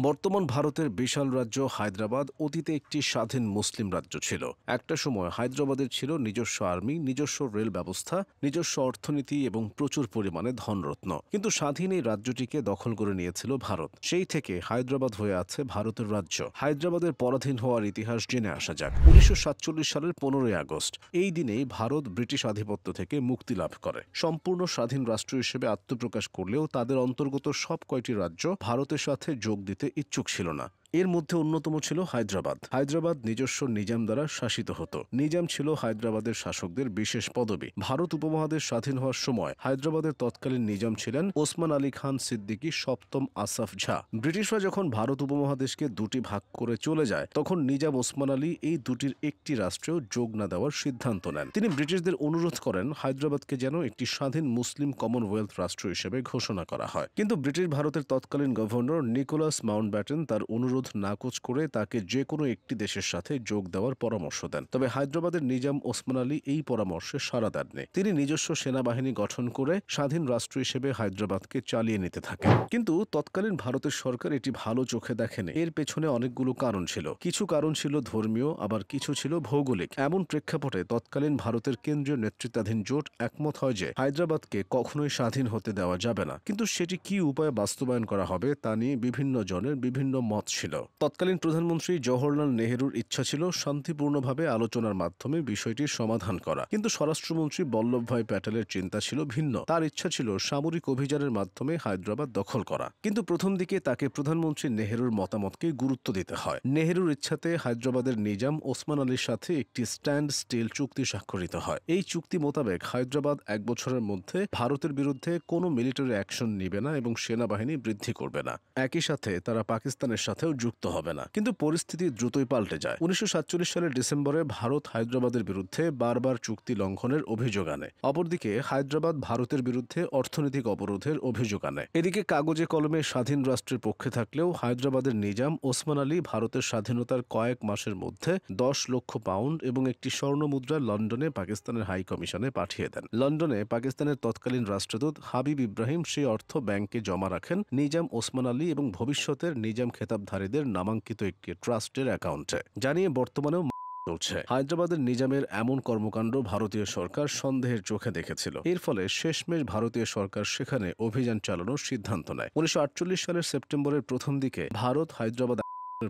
বর্তমান ভারতের বিশাল রাজ্য হায়দ্রাবাদ অতীতে একটি স্বাধীন মুসলিম রাজ্য ছিল। একটা সময় হায়দ্রাবাদের ছিল নিজস্ব আর্মি, নিজস্ব রেল ব্যবস্থা, নিজস্ব অর্থনীতি এবং প্রচুর পরিমাণে ধনরত্ন। কিন্তু স্বাধীন এই রাজ্যটিকে দখল করে নিয়েছিল ভারত। সেই থেকে হায়দ্রাবাদ হয়ে আছে ভারতের রাজ্য। হায়দ্রাবাদের পরাধীন হওয়ার ইতিহাস জেনে আসা যাক। 1947 সালের 15ই আগস্ট এই দিনেই ভারত ব্রিটিশ আধিপত্য থেকে মুক্তি লাভ করে। সম্পূর্ণ স্বাধীন রাষ্ট্র হিসেবে আত্মপ্রকাশ করলেও তাদের অন্তর্গত সব কয়টি রাজ্য ভারতের সাথে যোগ দিতে ইচ্ছুক ছিল না। এর মধ্যে অন্যতম ছিল হায়দ্রাবাদ। হায়দ্রাবাদ নিজস্ব নিজাম দ্বারা শাসিত হতো। নিজাম ছিল হায়দ্রাবাদের শাসকদের বিশেষ পদবি। ভারত উপমহাদেশ স্বাধীন হওয়ার সময় হায়দ্রাবাদের তৎকালীন নিজাম ছিলেন ওসমান আলী খান সিদ্দিকী সপ্তম আসাফ ঝা। ব্রিটিশরা যখন ভারত উপমহাদেশকে দুটি ভাগ করে চলে যায়, তখন নিজাম ওসমান আলী এই দুটির একটি রাষ্ট্রেও যোগ না দেওয়ার সিদ্ধান্ত নেন। তিনি ব্রিটিশদের অনুরোধ করেন হায়দ্রাবাদকে যেন একটি স্বাধীন মুসলিম কমনওয়েলথ রাষ্ট্র হিসেবে ঘোষণা করা হয়। কিন্তু ব্রিটিশ ভারতের তৎকালীন গভর্নর নিকোলাস মাউন্টব্যাটেন তার অনুরোধ নাকচ করে তাকে যে কোনো একটি দেশের সাথে যোগ দেওয়ার পরামর্শ দেন। তবে হায়দ্রাবাদের নিজাম ওসমান আলী এই পরামর্শে সাড়া দেননি। তিনি নিজস্ব সেনাবাহিনী গঠন করে স্বাধীন রাষ্ট্র হিসেবে হায়দ্রাবাদকে চালিয়ে নিতে থাকেন। কিন্তু তৎকালীন ভারতের সরকার এটি ভালো চোখে দেখেনি। এর পেছনে অনেকগুলো কারণ ছিল। কিছু কারণ ছিল ধর্মীয়, আবার কিছু ছিল ভৌগোলিক। এমন প্রেক্ষাপটে তৎকালীন ভারতের কেন্দ্রীয় নেতৃত্বাধীন জোট একমত হয় যে হায়দ্রাবাদকে কখনোই স্বাধীন হতে দেওয়া যাবে না। কিন্তু সেটি কি উপায়ে বাস্তবায়ন করা হবে তা নিয়ে বিভিন্ন জনের বিভিন্ন মত ছিল। তৎকালীন প্রধানমন্ত্রী জওহরলাল নেহেরুর ইচ্ছা ছিল শান্তিপূর্ণভাবে আলোচনার মাধ্যমে বিষয়টির সমাধান করা। কিন্তু স্বরাষ্ট্রমন্ত্রী বল্লভভাই প্যাটেলের চিন্তা ছিল ভিন্ন। তার ইচ্ছা ছিল সামরিক অভিযানের মাধ্যমে হায়দ্রাবাদ দখল করা। কিন্তু প্রথম দিকে তাকে প্রধানমন্ত্রী নেহেরুর মতামতকে গুরুত্ব দিতে হয়। নেহেরুর ইচ্ছাতে হায়দ্রাবাদের নিজাম ওসমান আলীর সাথে একটি স্ট্যান্ড স্টিল চুক্তি স্বাক্ষরিত হয়। এই চুক্তি মোতাবেক হায়দ্রাবাদ 1 বছরের মধ্যে ভারতের বিরুদ্ধে কোনো মিলিটারি অ্যাকশন নিবে না এবং সেনাবাহিনী বৃদ্ধি করবে না। একই সাথে তারা পাকিস্তানের সাথেও যুক্ত হবে না। কিন্তু পরিস্থিতি দ্রুতই পাল্টে যায়। 1947 সালের ডিসেম্বরে ভারত হায়দ্রাবাদের বিরুদ্ধে বারবার চুক্তি লঙ্ঘনের অভিযোগ আনে। অপরদিকে হায়দ্রাবাদ ভারতের বিরুদ্ধে অর্থনৈতিক অবরোধের অভিযোগ আনে। এদিকে কাগজে কলমে স্বাধীন রাষ্ট্রের পক্ষে থাকলেও হায়দ্রাবাদের নিজাম ওসমান আলী ভারতের স্বাধীনতার কয়েক মাসের মধ্যে 10 লক্ষ পাউন্ড এবং একটি স্বর্ণমুদ্রা লন্ডনে পাকিস্তানের হাই কমিশনে পাঠিয়ে দেন। লন্ডনে পাকিস্তানের তৎকালীন রাষ্ট্রদূত হাবিব ইব্রাহিম সেই অর্থ ব্যাংকে জমা রাখেন নিজাম ওসমান আলী এবং ভবিষ্যতের নিজাম খেতাবধারীদের নামাঙ্কিত একটি ট্রাস্টের অ্যাকাউন্টে। জানিয়ে বর্তমানেও চলছে। হায়দ্রাবাদের নিজামের এমন কর্মকাণ্ড ভারতীয় সরকার সন্দেহের চোখে দেখেছিল। এর ফলে শেষমেশ ভারতীয় সরকার সেখানে অভিযান চালানোর সিদ্ধান্ত নেয়। 1948 সালের সেপ্টেম্বরের প্রথম দিকে ভারত হায়দ্রাবাদ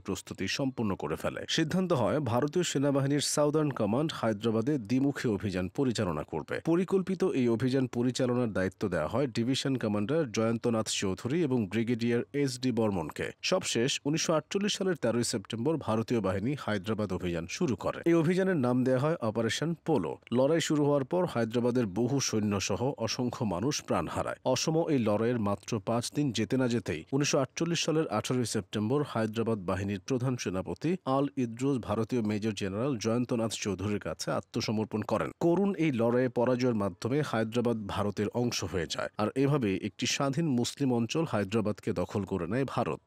প্রস্তুতি সম্পূর্ণ করে ফেলে। সিদ্ধান্ত হয় ভারতীয় সেনাবাহিনীর সাউদার্ন কমান্ড হায়দ্রাবাদে দ্বিমুখী অভিযান পরিচালনা করবে। পরিকল্পিত এই অভিযান পরিচালনার দায়িত্ব দেওয়া হয় ডিভিশন কমান্ডার জয়ন্তনাথ চৌধুরী এবং ব্রিগেডিয়ার এস.ডি. বর্মনকে। সবশেষ 1948 সালের 13 সেপ্টেম্বর ভারতীয় বাহিনী হায়দ্রাবাদ অভিযান শুরু করে। এই অভিযানের নাম দেওয়া হয় অপারেশন পোলো। লড়াই শুরু হওয়ার পর হায়দ্রাবাদের বহু সৈন্য সহ অসংখ্য মানুষ প্রাণ হারায়। অসম এই লড়াইয়ের মাত্র 5 দিন যেতে না যেতেই 1948 সালের 18 সেপ্টেম্বর হায়দ্রাবাদ বাহিনীর প্রধান সেনাপতি আল ইদ্রুস ভারতীয় মেজর জেনারেল জয়ন্তনাথ চৌধুরীর কাছে আত্মসমর্পণ করেন। করুণ এই লড়াইয়ে পরাজয়ের মাধ্যমে হায়দ্রাবাদ ভারতের অংশ হয়ে যায়। আর এভাবে একটি স্বাধীন মুসলিম অঞ্চল হায়দ্রাবাদকে দখল করে নেয় ভারত।